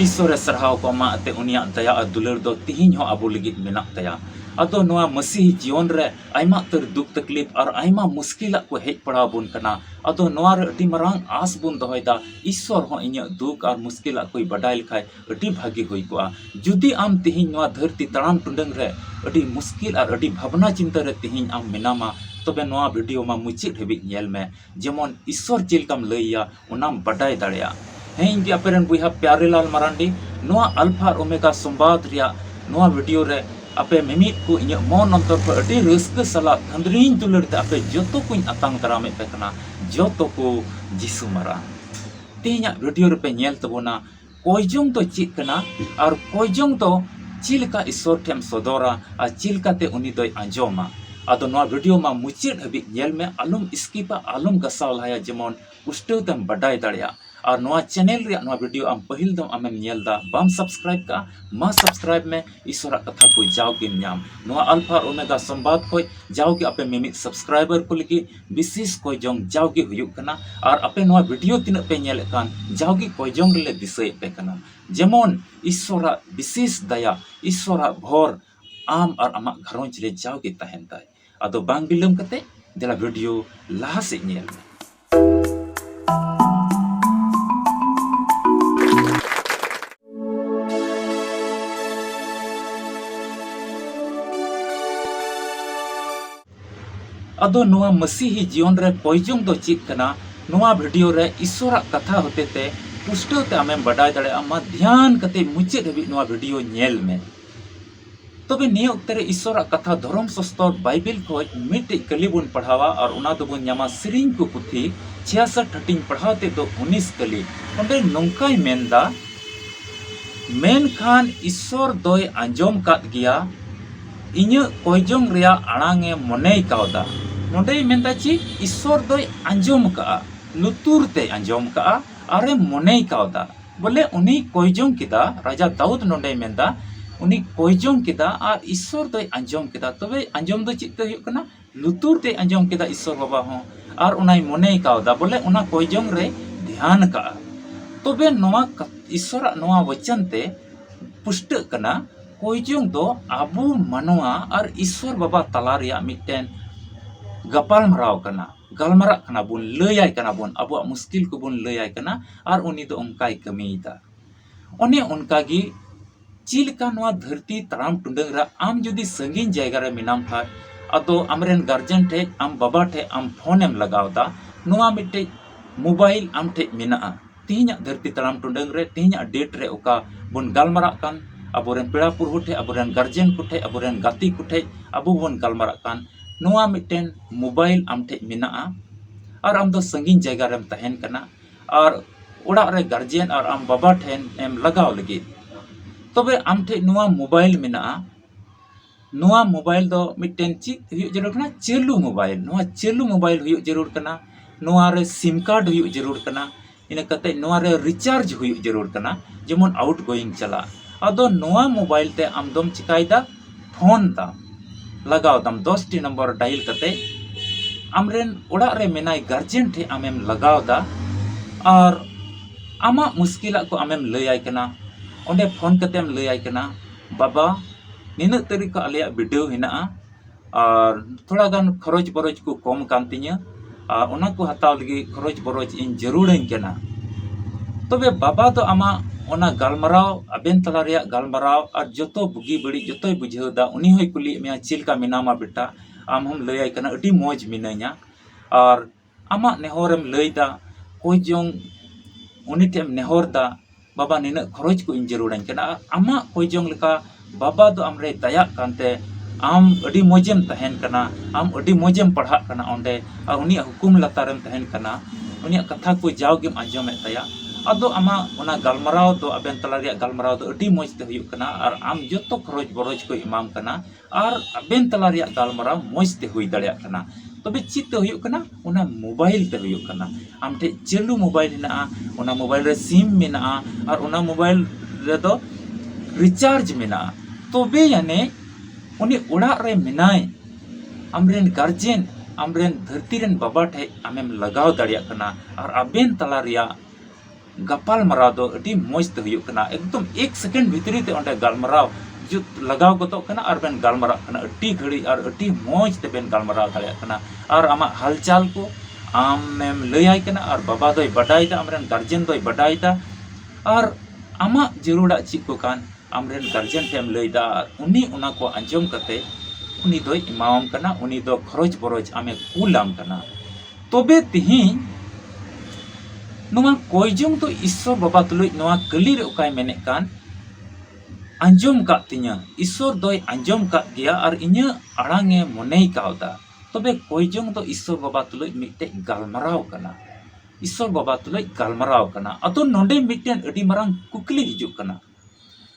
ईश्वर सरहाव को मा अते उनिया दया और दुलर दो तिहिन हो आबो लगित मेना तया अदो नोआ मसीह जीवन रे आयमा तर दुख तकलीफ और आयमा मुश्किल को हेज पड़ा बुन कना अदो नोआ रे अति मरांग आस बुन दोहयदा ईश्वर हो इnya दुख और मुश्किल कोई बडाय लखाय अति भागी होई कोआ जुदी आम तिहिन नोआ धरती तड़ाम टुंडंग रे अति मुश्किल और अति भावना चिंता रे तिहिन आम मेनामा तबे नोआ वीडियो मा मुचित हेबि नेल में जेमन ईश्वर चिलकम लैया उनाम बडाय दाड़िया हें कि अपेरन बुहा प्यारेलाल मरांडी नोआ अल्फा और ओमेगा संवाद रिया नोआ वीडियो रे आपे मिमित को इnya मन अंतर पर अति रस्क सला थंद्रीन दुलर ते आपे जोतो को अतांग करामे पे कना जोतो को जिसु मरा ते냐 वीडियो रे पे नेल तबोना कोयजोंग तो चित कना और कोयजोंग तो चिलका ईश्वर ठेम सदोरा और चिलका ते उनी दोय आंजोमा अदो नोआ वीडियो मा मुचित हबि नेल में आलुम स्किपा आलुम गसाव लाया जेमन पुष्टो तम बडाय दाड़िया और नोआ चैनल रे नोआ वीडियो आम पहिल दम आमेम नेलदा बाम सब्सक्राइब का मा सब्सक्राइब में ईश्वर कथा को जाव के नाम नोआ अल्फा ओमेगा संवाद को जाव के आपे मिमित सब्सक्राइबर को लगी विशेष कोई जोंग जाव के हुयुक कना और आपे नोआ वीडियो तिन पे नेल कान जाव के कोई जोंग ले दिसय पे कना जेमन ईश्वर विशेष दया ईश्वर भोर आम और आमा घरोंच रे जाव के तहन ताय अदो बांग बिलम कते देला वीडियो लाहा से नेल में अदो नोआ मसीही जीवन रे कोयजोंग दो चित कना नोआ वीडियो रे ईश्वर कथा होते ते पुष्टो ते आमें बडाय दाड़े आमा ध्यान कते मुचे हबि नोआ वीडियो नेल में तबे निय उक्ते रे ईश्वर कथा धर्म शास्त्र बाइबल को मिटे कली बुन पढ़ावा और उना दो बुन न्यामा सिरिंग को पुथी 66 हटिंग पढ़ाते तो 19 कली ओंडे नोंकाय मेनदा मेन खान ईश्वर दोय आंजोम कात गिया इnya कोयजोंग रिया आड़ांगे मने कावदा नोंडे मेंदा ची ईश्वर दोय आंजोम का लुतुर ते आंजोम का आरे मने कावदा बोले उनी कोयजोंग किदा राजा दाऊद नोंडे मेंदा उनी कोयजोंग किदा और ईश्वर दोय आंजोम किदा तबे आंजोम दो चित्ते हुयुक कना लुतुर ते आंजोम किदा ईश्वर बाबा हो और उनाई मने कावदा बोले उना कोयजोंग रे ध्यान का तबे नोआ ईश्वर नोआ वचन ते पुष्ट कना कोयजोंग दो आबू मनवा और ईश्वर बाबा तला रिया मिटेन गपाल मराव कना गलमरा कना बुन लयाय कना बुन आबू मुश्किल को बुन लयाय कना और उनी दो उनकाय कमीदा ओने उनका गी चिलका नोआ धरती तराम टुंडंग रा आम जुदी संगीन जायगा रे मिनाम था अतो आमरेन गार्जियन ठे आम बाबा ठे आम फोन एम लगावदा नोआ मिटे मोबाइल आम ठे मिना तिहिना धरती तराम टुंडंग रे तिहिना डेट रे ओका बुन गलमरा कान अबोरेन पेड़ा पुरहु ठे अबोरेन गार्जियन को ठे अबोरेन गाती को ठे अबो बन गलमरा कान नोआ मिटेन मोबाइल आम ठे मिना और आम दो संगीन जायगा रेम तहन कना और ओड़ा रे गार्जियन और आम बाबा ठेन एम लगाव लगी तबे आम ठे नोआ मोबाइल मिना नोआ मोबाइल दो मिटेन चित हुयुक जरूर कना चालू मोबाइल नोआ चालू मोबाइल हुयुक जरूर कना नोआ रे सिम कार्ड हुयुक जरूर कना इन कते नोआ रे रिचार्ज हुयुक जरूर कना जेमन आउट गोइंग चला अदो नोआ मोबाइल ते आम दम चिकायदा फोन दा लगाव दम 10 टी नंबर डायल कते आमरेन ओड़ा रे मेनाय गार्जियन ठे आमेम लगाव दा और आमा मुश्किला को आमेम लयाय कना ओंडे फोन कतेम लयाय कना बाबा निना तरीका आलिया वीडियो हिना और थोड़ा गान खरोच बरोच को कम कान तिnya ओना को हताव लगी खरोच बरोच इन जरूरन कना तबे बाबा तो आमा ओना गलमराव अबेन तला रिया गलमराव और जोतो बुगी बड़ी जोतोय बुझेदा उनी होय कुली मिया चिलका मिनामा बेटा आम हम लयाय कना अडी मौज मिनाया और आमा नेहरम लयदा कोई जोंग उनी टेम नेहरदा बाबा निना खरोच को इन जरूरन कना आमा कोई जोंग लका बाबा दो आमरे दया कानते आम अडी मौजेम तहन कना आम अडी मौजेम पढ़ा कना ओंडे और उनी हुकुम लतारम तहन कना उनी कथा को जावगेम आंजोमे तया अदो आमा ओना गलमराव दो अबेन तला रिया गलमराव दो अडी मौज ते हुयुक कना और आम जोतो खरोच बरोज को इमाम कना और अबेन तला रिया गलमराव मौज ते हुई दाड़िया कना तबे चित ते हुयुक कना ओना मोबाइल ते हुयुक कना आम ठे चालू मोबाइल हिना ओना मोबाइल रे सिम मेना और ओना मोबाइल रे दो रिचार्ज मेना तबे याने उनी ओड़ा रे मेनाय आमरेन गार्जियन आमरेन धरती रेन बाबा ठे आमेम लगाव दाड़िया कना और अबेन तला रिया गपाल मराव दो अडी मौज ते हुयुग कना एकदम 1 सेकेंड भितरी ते ओंडे गालमराव जुत लगाव गतो कना और बेन गालमराव कना अडी घड़ी और अडी मौज ते बेन गालमराव दाड़े कना और आमा हालचाल को आमेम लैयाय कना और बाबा दोय बडायदा आमरेन गार्जियन दोय बडायदा और आमा जरूरा चीज को कान आमरेन गार्जियन टेम लैदा उनी उना को अंजम कते उनी दोय इमाम कना उनी दो खरोज बरोज आमे कुलाम कना तोबे तिहिं नुआ कोयजों तो ईश्वर बाबा तुलुज नुआ कली रे उकाय मेने कान अंजम का तिnya ईश्वर दोय अंजम का गया और इnya अड़ांगे मोने कावदा तबे कोयजों तो ईश्वर बाबा तुलुज मिटे गालमराव कना ईश्वर बाबा तुलुज गालमराव कना अतो नोंडे मिटेन अडी मरांग कुकली हिजुग कना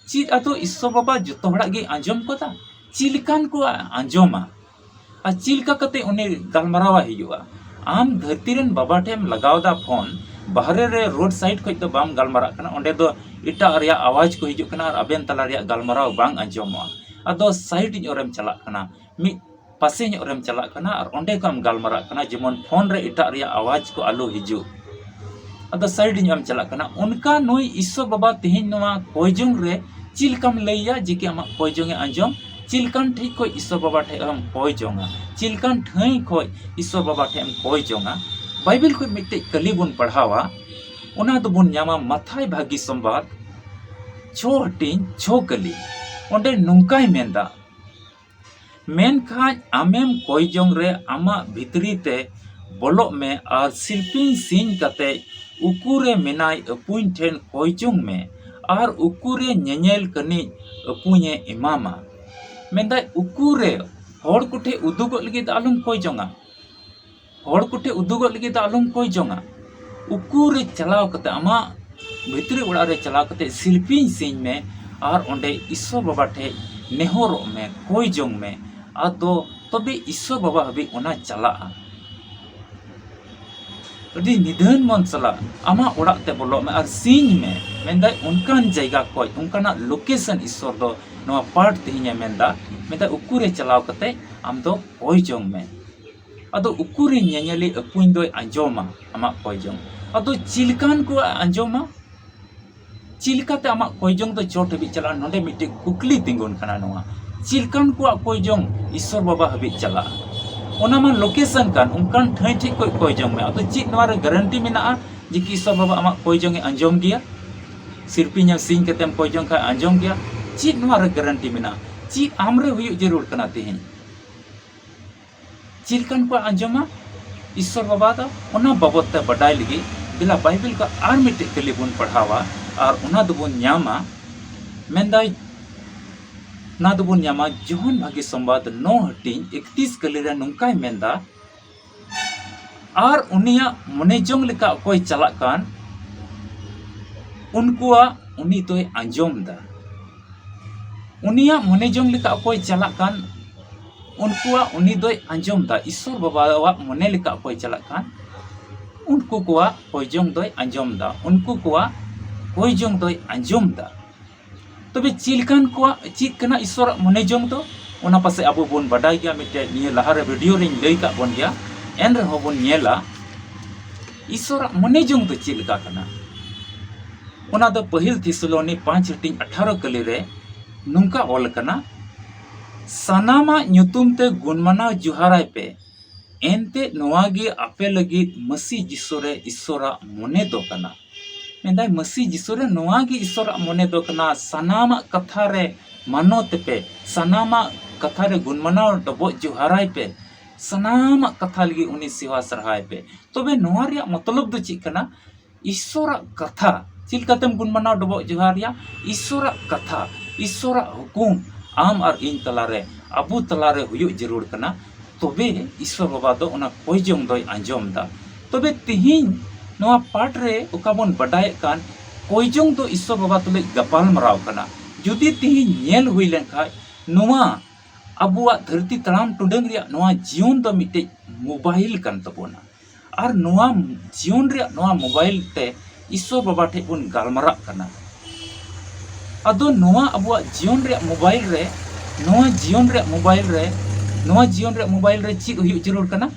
चीज अतो ईश्वर बाबा जतो हड़ा गे अंजम कोदा चिलकान को अंजमा आ चिलका कते उनी गालमरावा हिजुआ आम धरती रेन बाबा टेम लगावदा फोन बाहरे रे रोड साइड खoj तो बाम गालमरा कना ओंडे दो इटा रिया आवाज को हिजुग कना और अबेन तला रिया गालमराव बांग अंजमवा अदो साइड ᱧᱚᱨᱮᱢ चला कना मि पासे ᱧᱚᱨᱮᱢ चला कना और ओंडे कम गालमरा कना जेमन फोन रे इटा रिया आवाज को आलो हिजुग अदो साइड ᱧᱚᱨᱮम चला कना उनका नोई ईश्वर बाबा तिहिन नोवा कोयजों रे चिलकम लैया जेके आमा कोयजों ए अंजम चिलकान ठीक को ईश्वर बाबा ठे हम कोयजोंगा चिलकान ठई को ईश्वर बाबा ठे हम कोयजोंगा बाइबल को मिट्टे कली बुन पढ़ावा उना तो बुन ᱧᱟᱢᱟ मथाय भागी संवाद 6 हटिंग 6 कली ओंडे नुंकाय मेंदा मेनखाज आमेम कोयजों रे आमा भितरी ते बोलो में और सिल्पिन सिंह कते उकुरे मेनाय अपुइन ठेन कोयजों में और उकुरे ñeñel कनी अपुñe इमामा मेंदाय उकुरे होड़ कुठे उदुगो लगी आलम कोयजोंगा होड़ कुठे उदुगो लगी आलम कोयजोंगा उकुरे चलाव कते आमा भितरी उड़ा रे चलाव कते सिल्पिन सिंह में और ओंडे ईश्वर बाबा ठे नेहरो में कोयजों में आदो तबे ईश्वर बाबा हबी ओना चला अडी निधन मन चला आमा उड़ा ते बोलो में और सिंह में मेंदाय उनकान जगह कोय उनकाना लोकेशन ईश्वर दो नवा पार्ट तिहिnya मेंदा उकुरे चलाव कते आम दो कोयजों में अदो उकुरे ñeñeli अपुñ दोय अंजोमा आमा कोयजों अदो चिलकान को अंजोमा चिलकाते आमा कोयजों तो चोट हबी चला नोंडे मिटे कुकली तिंगुन खाना नोआ चिलकान को कोयजों ईश्वर बाबा हबी चला ओना मा लोकेशन कान उनकान ठई ठीक को कोयजों में अदो चित नवा रे गारंटी मेना जे कि ईश्वर बाबा आमा कोयजों ए अंजोम गया सिरपिnya सिंह कतेम कोयजों का अंजोम गया चित नवा रे गारंटी मेना चित आमरे हुयु जरूर कना तिहिन चिलकान को अंजमा ईश्वर बाबा दा ओना बाबत ते बडाय लगी बिला बाइबल का आर मिटे कली बुन पढ़ावा और ओना दुबुन ᱧामा मेंदाय ना दुबुन ᱧामा जोहन भागी संवाद 9 हटिंग 31 कली रे नुंकाय मेंदा और उनिया मनेजों लेका कोई चला कान उनकुआ उनी तोय अंजम दा उनिया मनेजों लेका कोई चला कान उनकुआ उनी दोय अंजम दा ईश्वर बाबा वा मने लेका कोई चला कान उनको कुआ कोयजों दोय अंजम दा उनको कुआ कोयजों दोय अंजम दा तबे चिलकान कुआ चित कना ईश्वर मनेजों दो ओना पासे अबो बोन बडाय गया मिटे निये लहारे वीडियो रे लई का बोन गया एन रे होबोन नेला ईश्वर मनेजों दो चिलका कना ओना दो पहिल थिसलोनी 5 हटिंग 18 कली रे नुंका ऑल कना सनामा ᱧᱩᱛᱩᱢ ते गुणमनाव जुहाराय पे एनते नोवागे आपे लगी मसी जिसोरे ईश्वरा मोने दो कना मेंदाय मसी जिसोरे नोवागे ईश्वरा मोने दो कना सनामा कथा रे मानोते पे सनामा कथा रे गुणमनाव डबो जुहाराय पे सनामा कथा लगी उनी सेवा सरहाय पे तबे नोवा रिया मतलब दो ची कना ईश्वरा कथा चिलकातेम गुणमनाव डबो जुहारिया ईश्वरा कथा ईश्वरा हुकुम आम और इन तलारे अबू तलारे हुयु जरूर कना तबे ईश्वर बाबा दो ओना कोयजों दोय अंजम दा तबे तिहिन नोआ पाठ रे ओकाबोन बडाय कान कोयजों दो ईश्वर बाबा तुले गपाल मराव कना जुदी तिहिन नेल हुई लेनखा नोआ अबुआ धरती तड़ाम टुडंग रिया नोआ जीवन दो मिटे मोबाइल कान तबोना और नोआ जीवन रिया नोआ मोबाइल ते ईश्वर बाबा ठे बोन गालमरा कना अदो नोआ अबुआ जीवन रे मोबाइल रे नोआ जीवन रे मोबाइल रे चित हुयु जरूर कना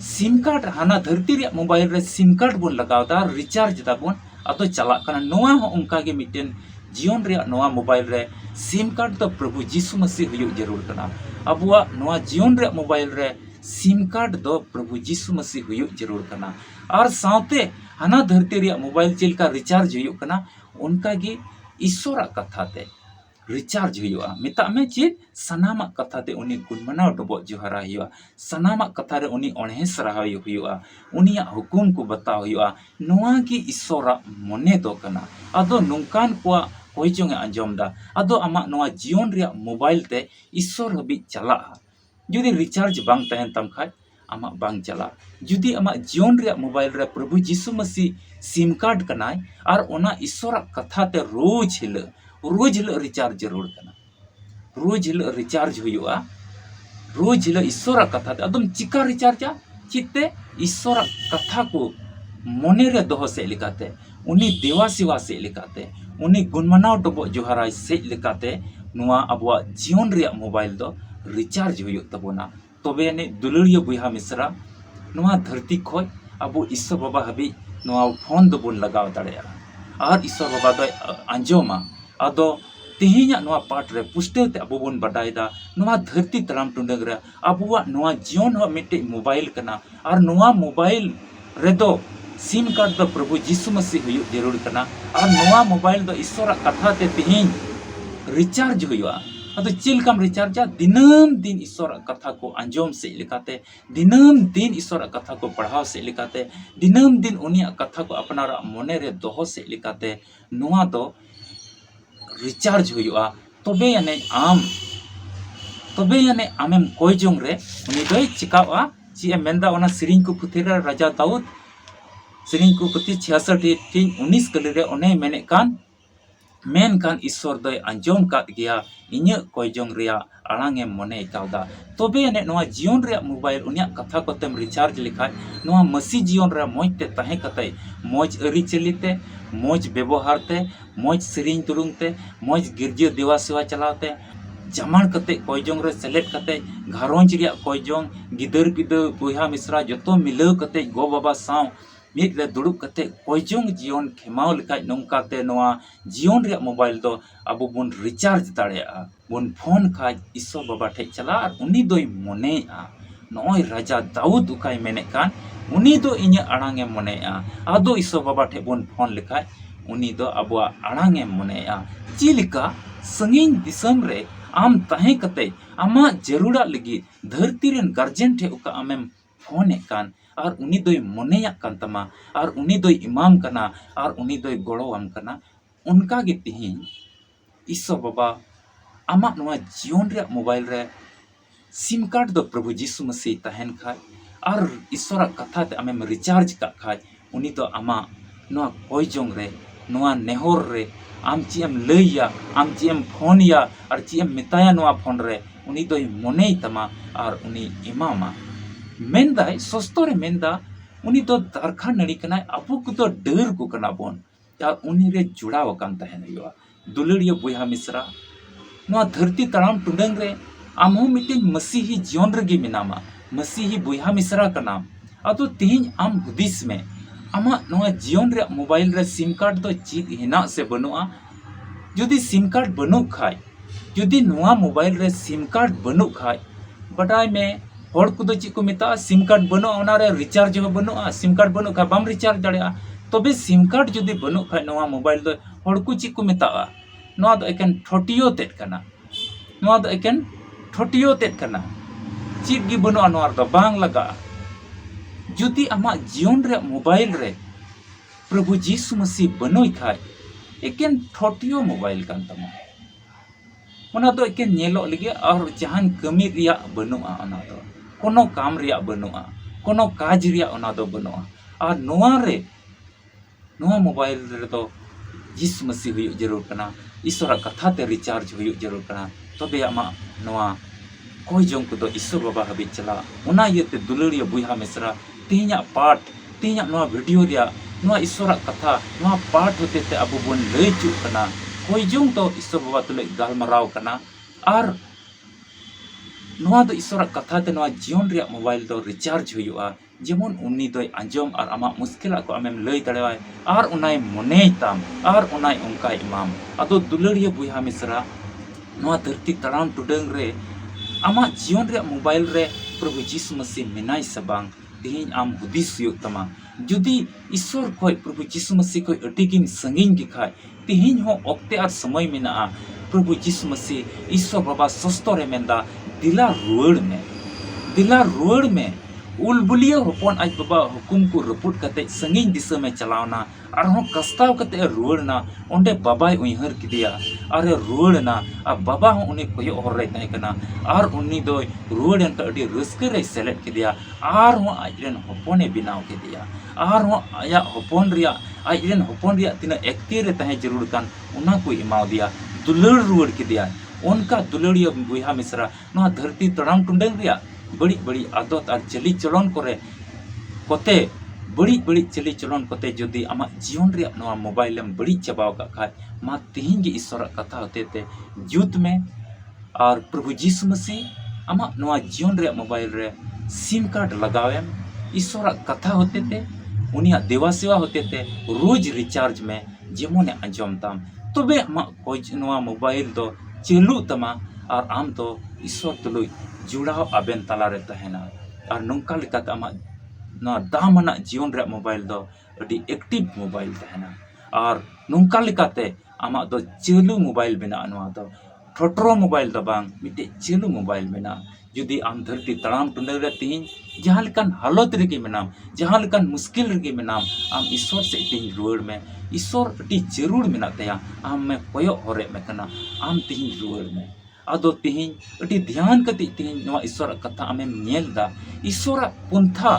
सिम कार्ड हाना धरती रे मोबाइल रे सिम कार्ड बोन लगावदा रिचार्ज दाबोन ato chalak kana noa ho ongka ge miten जीवन रे नोआ मोबाइल रे सिम कार्ड तो प्रभु जीसु मसीह हुयुग जरूर कना अबुआ नोआ जीवन रे मोबाइल रे सिम कार्ड दो प्रभु जीसु मसीह हुयुग जरूर कना और साउते हना धरती रे मोबाइल चिलका रिचार्ज हुयुग कना उनका गे ईश्वर कथा ते रिचार्ज हुयुआ मिता में चेत सनामा कथा ते उनी गुणमनाव डबो जोहरा हुयुआ सनामा कथा रे उनी ओणे सराहा हुयुआ उनिया हुकुम को बताव हुयुआ नोआ गे ईश्वर मने दो कना अदो नुकान को कोई जोंगे अंजमदा अदो अमा नोआ जीवन रे मोबाइल ते ईश्वर हबी चला जुदी रिचार्ज बांग तहन तम खाय अमा बांग चला जुदी अमा जीवन रे मोबाइल रे प्रभु यीशु मसीह सिम कार्ड कनाय और ओना ईश्वर कथा ते रोज हिल रिचार्ज जरूर कना रोज हिल रिचार्ज हुयुआ रोज हिल ईश्वर कथा ते अदम चिका रिचार्जा चित्ते ईश्वर कथा को मने रे दोह से लिकाते उनी देवा सेवा से लिकाते उनी गुणमनाव डबो जोहाराय से लिकाते नुआ अबुआ जीवन रे मोबाइल दो रिचार्ज हुयुग तबोना तबे ने दुलुरिया बुहा मिश्रा नुआ धरती खोय अबु ईश्वर बाबा हबी नुआ फोन दो बुन लगाव दाड़ेया और ईश्वर बाबा दो अंजोमा अदो तेहिया नुआ पाठ रे पुष्टते अबु बुन बडायदा नुआ धरती तराम टुंडग रे अबुआ नुआ जीवन हो मिटे मोबाइल कना और नुआ मोबाइल रेदो सिम कार्ड दो प्रभु यीशु मसीह हुयुग जरूर कना और नुआ मोबाइल दो ईश्वर कथा ते तेहिन रिचार्ज हुयुआ अदो चिलकम रिचार्जा दिनम दिन ईश्वर कथा को अंजोम से लिकाते दिनम दिन ईश्वर कथा को पढ़ाव से लिकाते दिनम दिन उनिया कथा को अपनारा मोने रे दोहो से लिकाते नुआ दो रिचार्ज हुयुआ तबे याने आमेम कोई जोंग रे उनी दोय चिकावा ची मेंदा ओना सिरिंग को पुथिरा राजा दाऊद सिरिंग को पुथि 66:19 कली रे ओने मेने कान ईश्वर दय अंजोम का गया इन्य कोई जोंग रिया आड़ांगे मने कावदा तबे ने नोआ जीवन रे मोबाइल उनिया कथा को तेम रिचार्ज लिखाय नोआ मसी जीवन रे मोज ते ताहे कतै मोज अरी चलिते मोज व्यवहार ते मोज सिरिंग तुरुंग ते मोज गिरजे देवा सेवा चलाते जमान कते कोई जोंग रे सेलेट कते घारोंज रिया कोई जोंग गिदर पिदर बुहा मिश्रा जतो मिलाव कते गो बाबा साव मिट रे दुड़ुब कते कोई जोंग जीवन खेमाव लिखाय नोंकाते नोआ जीवन रे मोबाइल दो अबो बुन रिचार्ज दाड़ेया बुन फोन खाय ईश्वर बाबा ठे चला और उनी दोय मनेया नोय राजा दाऊद उकाय मेने कान उनी दो इन्या आड़ांगे मनेया आदो ईश्वर बाबा ठे बुन फोन लिखाय उनी दो अबुआ आड़ांगे मनेया चिलिका संगीन दिसम रे आम ताहे कते आमा जरूरा लगी धरती रेन गार्जियन ठे उका आमेम फोन कान और उनी दोय मनेया कान तमा और उनी दोय इमाम कना और उनी दोय गड़ोआम कना उनका गे तिहिन ईश्वर बाबा आमा नोआ जीवन रे मोबाइल रे सिम कार्ड दो प्रभु यीशु मसीह तहन खाय और ईश्वर कथा ते आमेम रिचार्ज का खाय उनी तो आमा नोआ कोई जोंग रे नोआ नेहोर रे आम चीम लैया आम चीम फोन या और चीम मिताया नोआ फोन रे उनी दोय मने तमा और उनी इमामा मेंदाय सस्तो रे मेंदा उनी तो दरखा नड़ी कना अबु को तो डर को कना बोन या उनी रे जुड़ाव कान तहन हुआ दुलड़िया बुहा मिश्रा नोआ धरती तड़ाम टुंडंग रे आमहो मिटिंग मसीही जीवन रे गे मिनामा मसीही बुहा मिश्रा का नाम अदो तेहिं आम हुदिस में आमा नोआ जीवन रे मोबाइल रे सिम कार्ड तो चीज हिना से बनुआ जुदी सिम कार्ड बनु खाय जुदी नोआ मोबाइल रे सिम कार्ड बनु खाय बटाय में होड़ को ची को मिता सिम कार्ड बनो ओना रे रिचार्ज हो बनो सिम कार्ड बनो खा बाम रिचार्ज दाड़ेया तबे सिम कार्ड जुदी बनो खा नोआ मोबाइल दो होड़ को ची को मिता नोआ दो एकेन ठोटियो तेट कना नोआ दो एकेन ठोटियो तेट कना चीज गी बनो नोआ दो बांग लगा जुदी आमा जीवन रे मोबाइल रे प्रभु यीशु मसीह बनोय खाय एकेन ठोटियो मोबाइल कान तमा ओना दो एकेन नेलो लगे और जहान कमी रिया बनुआ ओना दो कोनो काम रिया बनुआ कोनो काज रिया ओना दो बनुआ और नोआ रे नोआ मोबाइल रे तो यीशु मसीह हुयुग जरूर कना ईश्वर कथा ते रिचार्ज हुयुग जरूर कना तबे आमा नोआ कोई जों को दो ईश्वर बाबा हबी चला ओना येते दुलड़िया बुहा मिश्रा तेहिया पाठ तेहिया नोआ वीडियो रिया नोआ ईश्वर कथा नोआ पाठ होते ते अबु बन लई चुक कना कोई जों तो ईश्वर बाबा तुले गालमराव कना और नोआ दो ईश्वर कथा ते नोआ जीवन रे मोबाइल दो रिचार्ज हुयुआ जेमन उन्नी दोय आंजम और आमा मुश्किला को आमेम लय दाड़ेवाय और उनाय मनेय ताम और उनाय उनका इमाम अदो दुलड़िया बुया मिसरा नवा धरती तड़ाम टुडंग रे आमा जीवन रे मोबाइल रे प्रभु जीसु मसीह मेनाय से बांग तेहिं आम हुदिस हुयुग तमा जुदी ईश्वर खोय प्रभु जीसु मसीह खोय अटिगिन संगिन गिखाय तेहिं हो ओक्ते और समय मेना प्रभु जीसु मसीह ईश्वर बाबा सस्तो रे मेंदा दिला रुआड़ में उलबुलिया होपन आज बाबा हुकुम को रपुट कते संगिन दिशा में चलावना और कस्ताव कते रुआड़ना ओंडे बाबाय उइहर किदिया अरे रुआड़ना अब बाबा हो उन्हें कोयो हर रे तहे कना और उन्नी दो रुआड़न का अडी रस्के रे सेलेक्ट किदिया और हो आजरेन होपने बिनाव किदिया और हो आया होपन रिया आजरेन होपन रिया तिना एक्ति रे तहे जरूर कान उना को इमाव दिया दुलड़ रुआड़ किदिया उनका दुलड़िया बुया मिश्रा नवा धरती तड़ाम टुंडंग रिया बड़ी बड़ी आदत और चली चलन करे कोते बड़ी चली चलन कोते जदि आमा जीवन रे नवा मोबाइल में बड़ी चबाव का खाय मा तिहिं गे ईश्वर कथा होते ते जुत में और प्रभु जीसु मसीह आमा नवा जीवन रे मोबाइल रे सिम कार्ड लगावेम ईश्वर कथा होते ते उनिया देवा सेवा होते ते रोज रिचार्ज में जेमोने अंजम ताम तबे आमा कोई नवा मोबाइल दो चलू तमा और आम तो ईश्वर तुलुई जुड़ाव आबेन तला रे तहेना और नोंका लेकाते आमा ना दामना जीवन रे मोबाइल दो अडी एक्टिव मोबाइल तहेना और नोंका लेकाते आमा दो चलू मोबाइल बिना नवा दो ठोटरो मोबाइल दो बांग मिटे चलू मोबाइल बिना जुदी आम धरती तड़ाम टुंडे रे तिहिं जहां लेकान हालत रेगे मेनाम जहां लेकान मुश्किल रेगे मेनाम आम ईश्वर से तिहिं रुआड़ में ईश्वर अडी जरूर मेना तया आम में कोयो हरे में कना आम तिहिं रुआड़ में आदो तिहिं अडी ध्यान कति तिहिं नवा ईश्वर कथा आमेम नेलदा ईश्वर पुंथा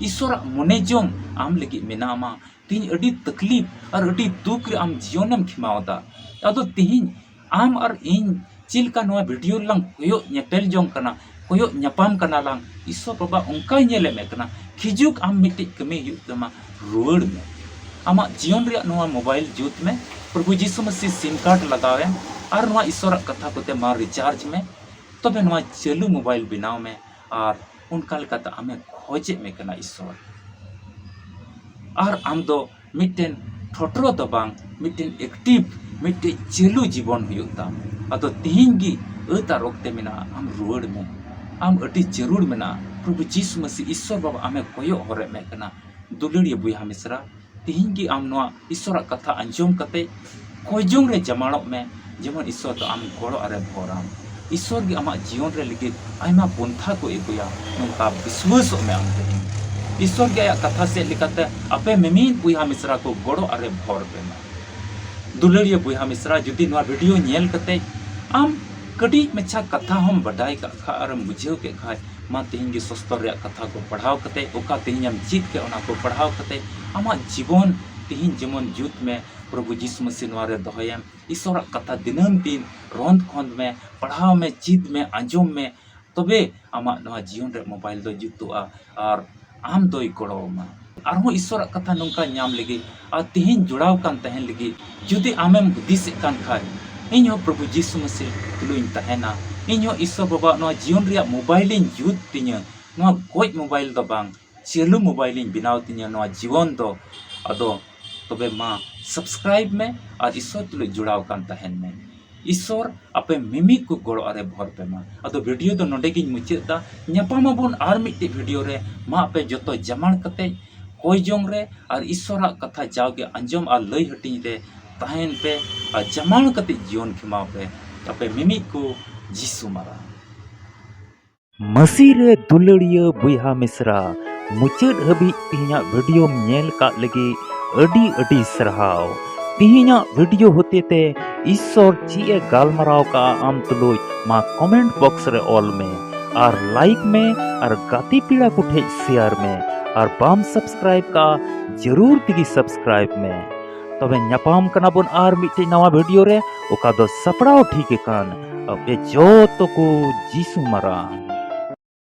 ईश्वर मनेजों आम लगी मेनामा तिहिं अडी तकलीफ और अडी दुख रे आम जीवनम खिमावदा आदो तिहिं आम और इन चिलका नवा वीडियो लंग कोयो नेपेल जों कना कोयो न्यापाम कना लंग ईश्वर बाबा उनका नेले में कना खिजुक आम मिट्टी कमी हुयुग तमा रुआड़ में आमा जीवन रे नवा मोबाइल जुत में प्रभु जीसु मसीह सिम कार्ड लगावे और नवा ईश्वर कथा कोते मा रिचार्ज में तबे नवा चलू मोबाइल बिनाव में और उनका लेकाते आमे खोजे में कना ईश्वर और आम दो मिटेन ठोटरो दो बांग मिटेन एक्टिव मिटे चलू जीवन हुयुग ताम अतो तिहिं गी अता रोकते मेना आम रुआड़ में आम अटी जरूर मेना प्रभु जीसु मसीह ईश्वर बाबा आमे कोयो हरे में कना दुलड़िया बुया मिश्रा तिहिं गी आम नवा ईश्वर कथा अंजम कते खोजों रे जमाड़ो में जेमन ईश्वर तो आम गोड़ो अरे भोराम ईश्वर गी आमा जीवन रे लगी आयमा पंथा को एगुया नोंका विश्वास में आम तिहिं ईश्वर गे आया कथा से लिखाते आपे मेमीन बुया मिश्रा को गोड़ो अरे भोर पे दुलड़िया बुया मिश्रा जुदी नवा वीडियो नेल कते आम कड़ी मेछा कथा हम बडाई का खा और बुझेव के खाय मा तिहिं गे सस्तर रे कथा को पढ़ाव कते ओका तिहिं हम चीत के ओना को पढ़ाव कते आमा जीवन तिहिं जेमन जुत में प्रभु जीसु मसीह नवा रे दोहयम ईश्वर कथा दिनम दिन रोंद खोंद में पढ़ाव में चीत में आंजम में तबे आमा नवा जीवन रे मोबाइल दो जुतुआ और आम दोई गोड़ोमा आरो ईश्वर कथा नोंका नाम लगी और तिहिं जुड़ाव कान तहन लगी जुदी आमेम हुदिस कान खाय इन हो प्रभु जीसु मसीह तुलुइन तहेना इन हो ईश्वर बाबा नवा जीवन रे मोबाइल इन जुत तिnya नवा गोज मोबाइल दो बांग चलू मोबाइल इन बिनाव तिnya नवा जीवन दो अदो तबे मा सब्सक्राइब में और ईश्वर तुलु जुड़ाव कान तहन में ईश्वर आपे मिमी को गोड़ो अरे भर पे मा अदो वीडियो दो नोडे गिन मुचेदा न्यापामा बोन आर मिट्टी वीडियो रे मा आपे जतो जमाण कते कोई जोंग रे और ईश्वर कथा जाओगे अंजम और लय हटिंग रे तहन पे और जमाण कते जीवन खिमाव पे आपे मिमी को जीसु मारा मसीह रे दुलड़िया बुया मिश्रा मुचाद हबी तिहिना वीडियो नेल का लगी अडी अडी सरहाव तिहिना वीडियो होते ते ईश्वर चीए गालमराव का आम तुलुज मा कमेंट बॉक्स रे ऑल में और लाइक में और गाती पीड़ा को ठे शेयर में और बाम सब्सक्राइब का जरूर तिगी सब्सक्राइब में तबे न्यापाम कना बोन आर मिटे नवा वीडियो रे ओका दो सपड़ाव ठीक कान अबे जो तो को जीसु मरा।